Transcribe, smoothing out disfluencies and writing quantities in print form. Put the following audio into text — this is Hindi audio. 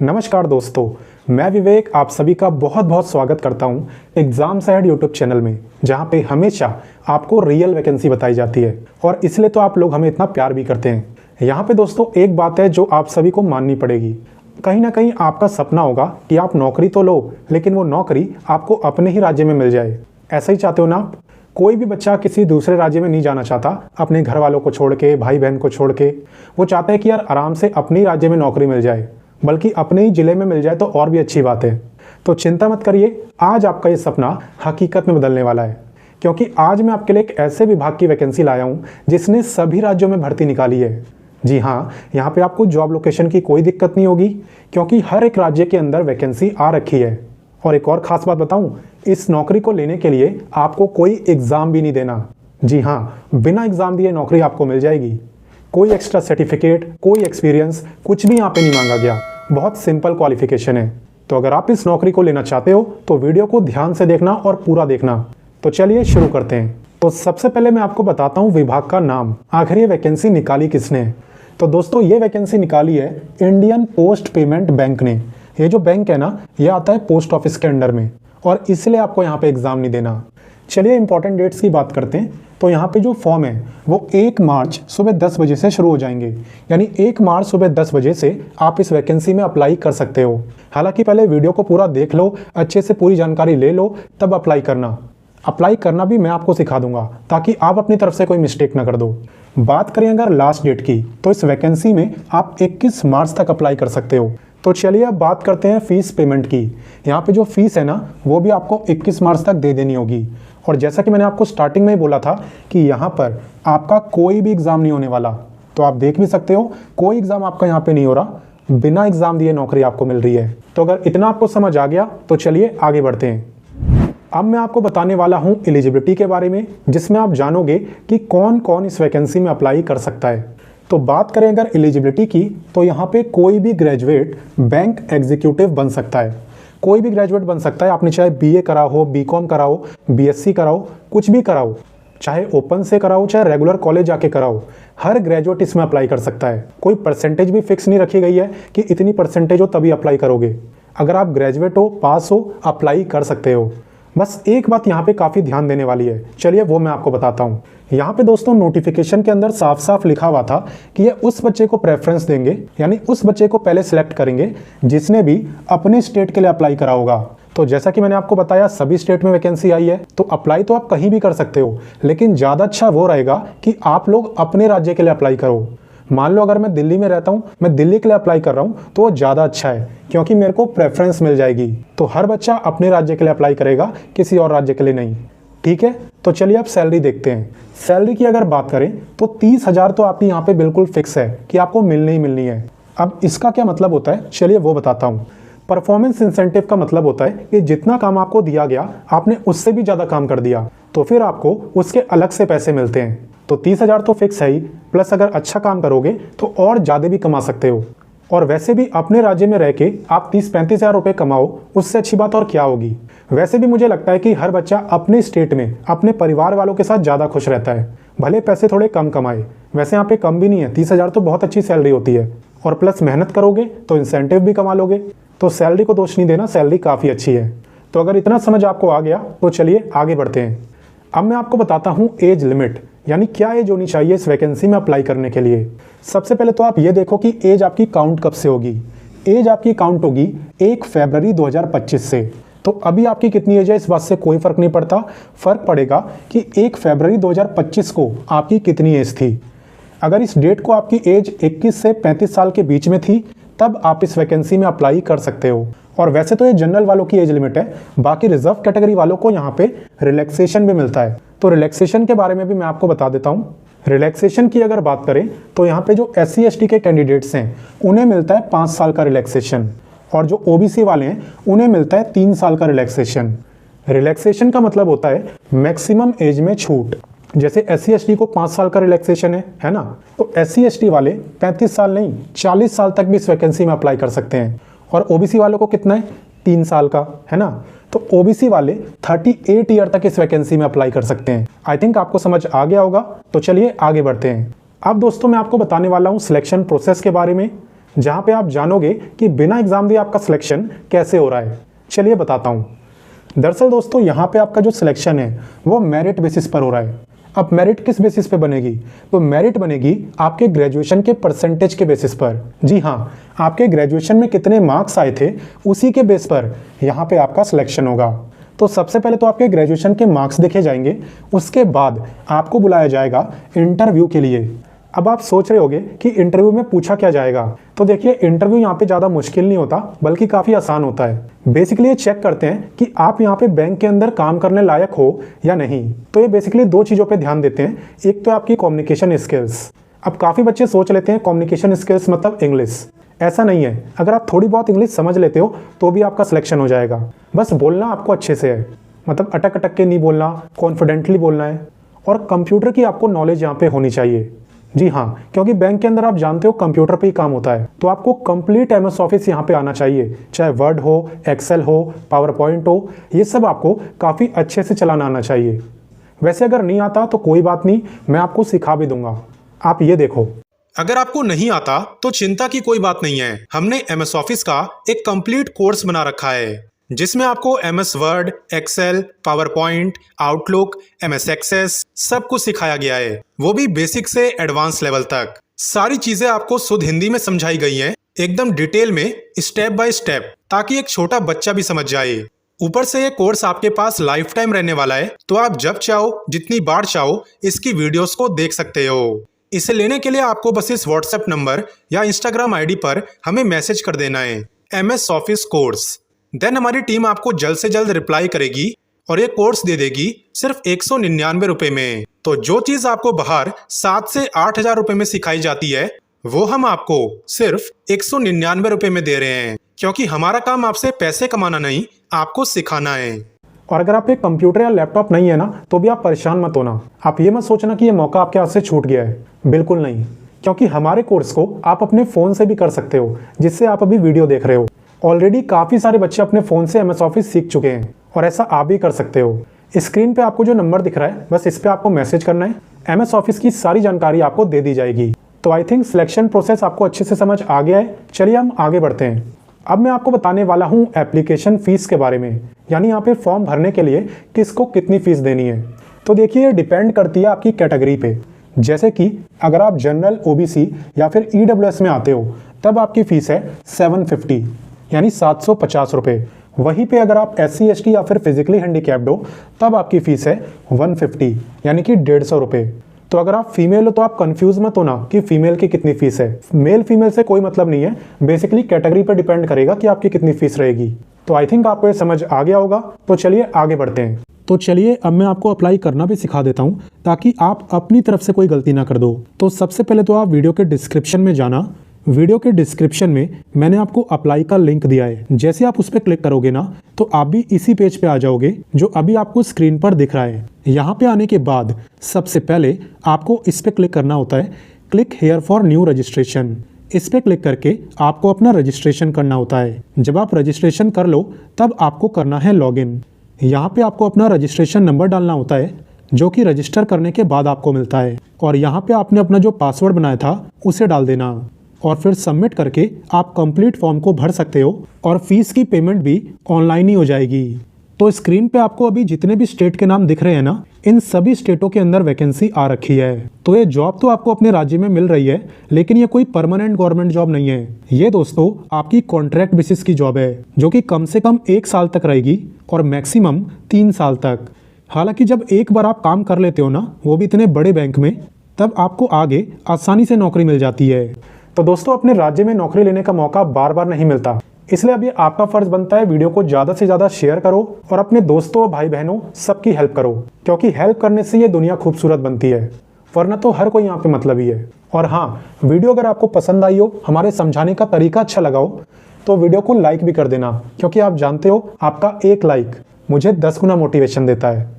नमस्कार दोस्तों, मैं विवेक आप सभी का बहुत बहुत स्वागत करता हूं एग्जाम्स अहेड यूट्यूब चैनल में, जहां पे हमेशा आपको रियल वैकेंसी बताई जाती है और इसलिए तो आप लोग हमें इतना प्यार भी करते हैं। यहां पे दोस्तों एक बात है जो आप सभी को माननी पड़ेगी। कहीं ना कहीं आपका सपना होगा कि आप नौकरी तो लो, लेकिन वो नौकरी आपको अपने ही राज्य में मिल जाए। ऐसा ही चाहते हो ना आप? कोई भी बच्चा किसी दूसरे राज्य में नहीं जाना चाहता, अपने घर वालों को छोड़ के, भाई बहन को छोड़ के। वो चाहता है कि यार आराम से अपने ही राज्य में नौकरी मिल जाए, बल्कि अपने ही जिले में मिल जाए तो और भी अच्छी बात है। तो चिंता मत करिए, आज आपका ये सपना हकीकत में बदलने वाला है, क्योंकि आज मैं आपके लिए एक ऐसे विभाग की वैकेंसी लाया हूँ जिसने सभी राज्यों में भर्ती निकाली है। जी हाँ, यहाँ पे आपको जॉब लोकेशन की कोई दिक्कत नहीं होगी, क्योंकि हर एक राज्य के अंदर वैकेंसी आ रखी है। और एक और खास बात बताऊं, इस नौकरी को लेने के लिए आपको कोई एग्जाम भी नहीं देना। जी हाँ, बिना एग्जाम दिए नौकरी आपको मिल जाएगी। कोई एक्स्ट्रा सर्टिफिकेट, कोई एक्सपीरियंस, कुछ भी यहाँ पे नहीं मांगा गया। बहुत सिंपल क्वालिफिकेशन है। तो अगर आप इस नौकरी को लेना चाहते हो तो वीडियो को ध्यान से देखना और पूरा देखना। तो चलिए शुरू करते हैं। तो सबसे पहले मैं आपको बताता हूँ विभाग का नाम। आखिर ये वैकेंसी निकाली किसने? तो दोस्तों ये वैकेंसी निकाली है इंडियन पोस्ट पेमेंट बैंक ने। ये जो बैंक है ना, ये आता है पोस्ट ऑफिस के अंडर में, और इसलिए आपको यहाँ पे एग्जाम नहीं देना। चलिए इंपॉर्टेंट डेट्स की बात करते हैं। तो यहाँ पे जो फॉर्म है वो 1 मार्च सुबह 10 बजे से शुरू हो जाएंगे। यानी 1 मार्च सुबह 10 बजे से आप इस वैकेंसी में अप्लाई कर सकते हो। हालांकि पहले वीडियो को पूरा देख लो, अच्छे से पूरी जानकारी ले लो, तब अप्लाई करना। अप्लाई करना भी मैं आपको सिखा दूंगा, ताकि आप अपनी तरफ से कोई मिस्टेक ना कर दो। बात करें अगर लास्ट डेट की, तो इस वैकेंसी में आप 21 मार्च तक अप्लाई कर सकते हो। तो चलिए अब बात करते हैं फीस पेमेंट की। यहाँ पे जो फीस है ना, वो भी आपको 21 मार्च तक दे देनी होगी। और जैसा कि मैंने आपको स्टार्टिंग में ही बोला था कि यहाँ पर आपका कोई भी एग्जाम नहीं होने वाला। तो आप देख भी सकते हो, कोई एग्जाम आपका यहाँ पे नहीं हो रहा, बिना एग्जाम दिए नौकरी आपको मिल रही है। तो अगर इतना आपको समझ आ गया तो चलिए आगे बढ़ते हैं। अब मैं आपको बताने वाला हूँ एलिजिबिलिटी के बारे में, जिसमें आप जानोगे कि कौन कौन इस वैकेंसी में अप्लाई कर सकता है। तो बात करें अगर एलिजिबिलिटी की, तो यहाँ पे कोई भी ग्रेजुएट बैंक एग्जीक्यूटिव बन सकता है। कोई भी ग्रेजुएट बन सकता है। आपने चाहे बीए करा हो, बीकॉम कराओ, बीएससी कराओ, कुछ भी कराओ, चाहे ओपन से कराओ, चाहे रेगुलर कॉलेज जाके कराओ, हर ग्रेजुएट इसमें अप्लाई कर सकता है। कोई परसेंटेज भी फिक्स नहीं रखी गई है कि इतनी परसेंटेज हो तभी अप्लाई करोगे। अगर आप ग्रेजुएट हो, पास हो, अप्लाई कर सकते हो। बस एक बात यहाँ पे काफ़ी ध्यान देने वाली है, चलिए वो मैं आपको बताता हूँ। यहाँ पे दोस्तों नोटिफिकेशन के अंदर साफ साफ लिखा हुआ था कि ये उस बच्चे को प्रेफरेंस देंगे, यानी उस बच्चे को पहले सिलेक्ट करेंगे जिसने भी अपने स्टेट के लिए अप्लाई करा होगा। तो जैसा कि मैंने आपको बताया, सभी स्टेट में वैकेंसी आई है, तो अप्लाई तो आप कहीं भी कर सकते हो, लेकिन ज़्यादा अच्छा वो रहेगा कि आप लोग अपने राज्य के लिए अप्लाई करो। मान लो अगर मैं दिल्ली में रहता हूँ, मैं दिल्ली के लिए अप्लाई कर रहा हूँ, तो वो ज़्यादा अच्छा है, क्योंकि मेरे को प्रेफरेंस मिल जाएगी। तो हर बच्चा अपने राज्य के लिए अप्लाई करेगा, किसी और राज्य के लिए नहीं। ठीक है, तो चलिए अब सैलरी देखते हैं। सैलरी की अगर बात करें तो 30,000 तो आपकी यहाँ पे बिल्कुल फिक्स है कि आपको मिलनी ही मिलनी है। अब इसका क्या मतलब होता है, चलिए वो बताता हूँ। परफॉर्मेंस इंसेंटिव का मतलब होता है कि जितना काम आपको दिया गया, आपने उससे भी ज़्यादा काम कर दिया, तो फिर आपको उसके अलग से पैसे मिलते हैं। तो 30,000 तो फिक्स है ही, प्लस अगर अच्छा काम करोगे तो और ज़्यादा भी कमा सकते हो। और वैसे भी अपने राज्य में रह के आप 30-35 हज़ार रुपये कमाओ, उससे अच्छी बात और क्या होगी। वैसे भी मुझे लगता है कि हर बच्चा अपने स्टेट में अपने परिवार वालों के साथ ज़्यादा खुश रहता है, भले पैसे थोड़े कम कमाए। वैसे यहाँ पे कम भी नहीं है, 30,000 तो बहुत अच्छी सैलरी होती है। और प्लस मेहनत करोगे तो इंसेंटिव भी कमा लोगे। तो सैलरी को दोष नहीं देना, सैलरी काफ़ी अच्छी है। तो अगर इतना समझ आपको आ गया तो चलिए आगे बढ़ते हैं। अब मैं आपको बताता हूँ एज लिमिट, यानी क्या एज होनी चाहिए इस वैकेंसी में अप्लाई करने के लिए। सबसे पहले तो आप ये देखो कि एज आपकी काउंट कब से होगी। एज आपकी काउंट होगी 1 फरवरी 2025 से। तो अभी आपकी कितनी एज है इस बात से कोई फर्क नहीं पड़ता, फर्क पड़ेगा कि 1 फरवरी 2025 को आपकी कितनी एज थी। अगर इस डेट को आपकी एज 21 से 35 साल के बीच में थी, तब आप इस वैकेंसी में अप्लाई कर सकते हो। और वैसे तो ये जनरल वालों की एज लिमिट है, बाकी रिजर्व कैटेगरी वालों को यहाँ पे रिलैक्सेशन भी मिलता है। तो रिलैक्सेशन के बारे में भी मैं आपको बता देता हूँ। रिलैक्सेशन की अगर बात करें तो यहाँ पे जो SC ST के कैंडिडेट्स हैं उन्हें मिलता है 5 साल का रिलैक्सेशन, और जो OBC वाले हैं उन्हें मिलता है 3 साल का रिलैक्सेशन। रिलैक्सेशन का मतलब होता है मैक्सिमम एज में छूट। जैसे SC ST को 5 साल का रिलैक्सेशन है ना, तो SC ST वाले 35 साल नहीं 40 साल तक भी इस वैकेंसी में अप्लाई कर सकते हैं। और OBC वालों को कितना है, 3 साल का, है ना। तो OBC वाले 38 ईयर तक इस वैकेंसी में अप्लाई कर सकते हैं। आई थिंक आपको समझ आ गया होगा। तो चलिए आगे बढ़ते हैं। अब दोस्तों मैं आपको बताने वाला हूँ सिलेक्शन प्रोसेस के बारे में। जहाँ पे आप जानोगे कि बिना एग्जाम दिए आपका सिलेक्शन कैसे हो रहा है। चलिए बताता हूँ। दरअसल दोस्तों, यहाँ पे आपका जो सिलेक्शन है वो मेरिट बेसिस पर हो रहा है। अब मेरिट किस बेसिस पे बनेगी? तो मेरिट बनेगी आपके ग्रेजुएशन के परसेंटेज के बेसिस पर। जी हाँ, आपके ग्रेजुएशन में कितने मार्क्स आए थे उसी के बेस पर यहाँ पे आपका सिलेक्शन होगा। तो सबसे पहले तो आपके ग्रेजुएशन के मार्क्स देखे जाएंगे, उसके बाद आपको बुलाया जाएगा इंटरव्यू के लिए। अब आप सोच रहे होंगे कि इंटरव्यू में पूछा क्या जाएगा। तो देखिए, इंटरव्यू यहाँ पे ज़्यादा मुश्किल नहीं होता, बल्कि काफ़ी आसान होता है। बेसिकली ये चेक करते हैं कि आप यहाँ पे बैंक के अंदर काम करने लायक हो या नहीं। तो ये बेसिकली दो चीज़ों पे ध्यान देते हैं। एक तो आपकी कम्युनिकेशन स्किल्स। अब काफ़ी बच्चे सोच लेते हैं कम्युनिकेशन स्किल्स मतलब इंग्लिश। ऐसा नहीं है। अगर आप थोड़ी बहुत इंग्लिश समझ लेते हो तो भी आपका सिलेक्शन हो जाएगा। बस बोलना आपको अच्छे से है, मतलब अटक अटक के नहीं बोलना, कॉन्फिडेंटली बोलना है। और कंप्यूटर की आपको नॉलेज यहाँ पे होनी चाहिए। जी हाँ, क्योंकि बैंक के अंदर आप जानते हो कंप्यूटर पे ही काम होता है। तो आपको कंप्लीट एमएस ऑफिस यहाँ पे आना चाहिए, चाहे वर्ड हो, एक्सेल हो, पावर पॉइंट हो, ये सब आपको काफ़ी अच्छे से चलाना आना चाहिए। वैसे अगर नहीं आता तो कोई बात नहीं, मैं आपको सिखा भी दूंगा। आप ये देखो। अगर आपको नहीं आता तो चिंता की कोई बात नहीं है। हमने एमएस ऑफिस का एक कंप्लीट कोर्स बना रखा है, जिसमें आपको MS Word, Excel, PowerPoint, Outlook, MS Access सब कुछ सिखाया गया है, वो भी बेसिक से एडवांस लेवल तक। सारी चीजें आपको शुद्ध हिंदी में समझाई गई हैं, एकदम डिटेल में, स्टेप बाय स्टेप, ताकि एक छोटा बच्चा भी समझ जाए। ऊपर से ये कोर्स आपके पास लाइफ टाइम रहने वाला है, तो आप जब चाहो, जितनी बार चाहो, इसकी वीडियोस को देख सकते हो। इसे लेने के लिए आपको बस इस व्हाट्सएप नंबर या इंस्टाग्राम आईडी पर हमें मैसेज कर देना है, एमएस ऑफिस कोर्स। देन हमारी टीम आपको जल्द से जल्द रिप्लाई करेगी और ये कोर्स दे देगी सिर्फ 199 रुपए में। तो जो चीज आपको बाहर 7 से 8 हजार रुपए में सिखाई जाती है, वो हम आपको सिर्फ 199 रुपए में दे रहे हैं, क्योंकि हमारा काम आपसे पैसे कमाना नहीं, आपको सिखाना है। और अगर आप पे कंप्यूटर या लैपटॉप नहीं है ना, तो भी आप परेशान मत होना। आप ये मत सोचना कि ये मौका आपके हाथ से छूट गया है, बिल्कुल नहीं। क्योंकि हमारे कोर्स को आप अपने फ़ोन से भी कर सकते हो, जिससे आप अभी वीडियो देख रहे हो। ऑलरेडी काफ़ी सारे बच्चे अपने फ़ोन से एमएस ऑफिस सीख चुके हैं, और ऐसा आप भी कर सकते हो। स्क्रीन पे आपको जो नंबर दिख रहा है, बस इस पर आपको मैसेज करना है। एमएस ऑफिस की सारी जानकारी आपको दे दी जाएगी। तो आई थिंक सिलेक्शन प्रोसेस आपको अच्छे से समझ आ गया है। चलिए हम आगे बढ़ते हैं। अब मैं आपको बताने वाला हूँ एप्लीकेशन फ़ीस के बारे में, यानी यहाँ पे फॉर्म भरने के लिए किसको कितनी फ़ीस देनी है। तो देखिए, ये डिपेंड करती है आपकी कैटेगरी पे। जैसे कि अगर आप जनरल, ओबीसी या फिर ईडब्ल्यूएस में आते हो, तब आपकी फ़ीस है 750 यानी 750 रुपये। वहीं पे अगर आप SC ST या फिर फिजिकली हैंडीकैप्ड हो, तब आपकी फ़ीस है 150 यानी कि 150 रुपये। तो अगर आप फीमेल हो तो आप कंफ्यूज मत होना कि फीमेल की कितनी फीस है। मेल फीमेल से कोई मतलब नहीं है, बेसिकली कैटेगरी पर डिपेंड करेगा कि आपकी कितनी फीस रहेगी। तो आई थिंक आपको ये समझ आ गया होगा। तो चलिए आगे बढ़ते हैं। तो चलिए अब मैं आपको अप्लाई करना भी सिखा देता हूँ, ताकि आप अपनी तरफ से कोई गलती ना कर दो। तो सबसे पहले तो आप वीडियो के डिस्क्रिप्शन में जाना। वीडियो के डिस्क्रिप्शन में मैंने आपको अप्लाई का लिंक दिया है। जैसे आप उस पर क्लिक करोगे ना, तो आप भी इसी पेज पे आ जाओगे जो अभी आपको स्क्रीन पर दिख रहा है। यहाँ पे आने के बाद सबसे पहले आपको इस पे क्लिक करना होता है, click here for new registration. इस पे क्लिक करके आपको अपना रजिस्ट्रेशन करना होता है। जब आप रजिस्ट्रेशन कर लो, तब आपको करना है लॉगिन। यहाँ पे आपको अपना रजिस्ट्रेशन नंबर डालना होता है, जो कि रजिस्टर करने के बाद आपको मिलता है। और यहाँ पे आपने अपना जो पासवर्ड बनाया था उसे डाल देना, और फिर सबमिट करके आप कंप्लीट फॉर्म को भर सकते हो, और फीस की पेमेंट भी ऑनलाइन ही हो जाएगी। तो स्क्रीन पे आपको अभी जितने भी स्टेट के नाम दिख रहे हैं ना, इन सभी स्टेटों के अंदर वैकेंसी आ रखी है। तो ये जॉब तो आपको अपने राज्य में मिल रही है, लेकिन ये कोई परमानेंट गवर्नमेंट जॉब नहीं है। ये दोस्तों आपकी कॉन्ट्रैक्ट बेसिस की जॉब है, जो कि कम से कम 1 साल तक रहेगी और मैक्सिमम 3 साल तक। हालांकि जब एक बार आप काम कर लेते हो ना, वो भी इतने बड़े बैंक में, तब आपको आगे आसानी से नौकरी मिल जाती है। तो दोस्तों, अपने राज्य में नौकरी लेने का मौका बार बार नहीं मिलता, इसलिए अब ये आपका फर्ज बनता है वीडियो को ज़्यादा से ज़्यादा शेयर करो और अपने दोस्तों, भाई बहनों सबकी हेल्प करो, क्योंकि हेल्प करने से ये दुनिया खूबसूरत बनती है, वरना तो हर कोई यहाँ पे मतलबी है। और हाँ, वीडियो अगर आपको पसंद आई हो, हमारे समझाने का तरीका अच्छा लगा हो, तो वीडियो को लाइक भी कर देना, क्योंकि आप जानते हो आपका एक लाइक मुझे 10 गुना मोटिवेशन देता है।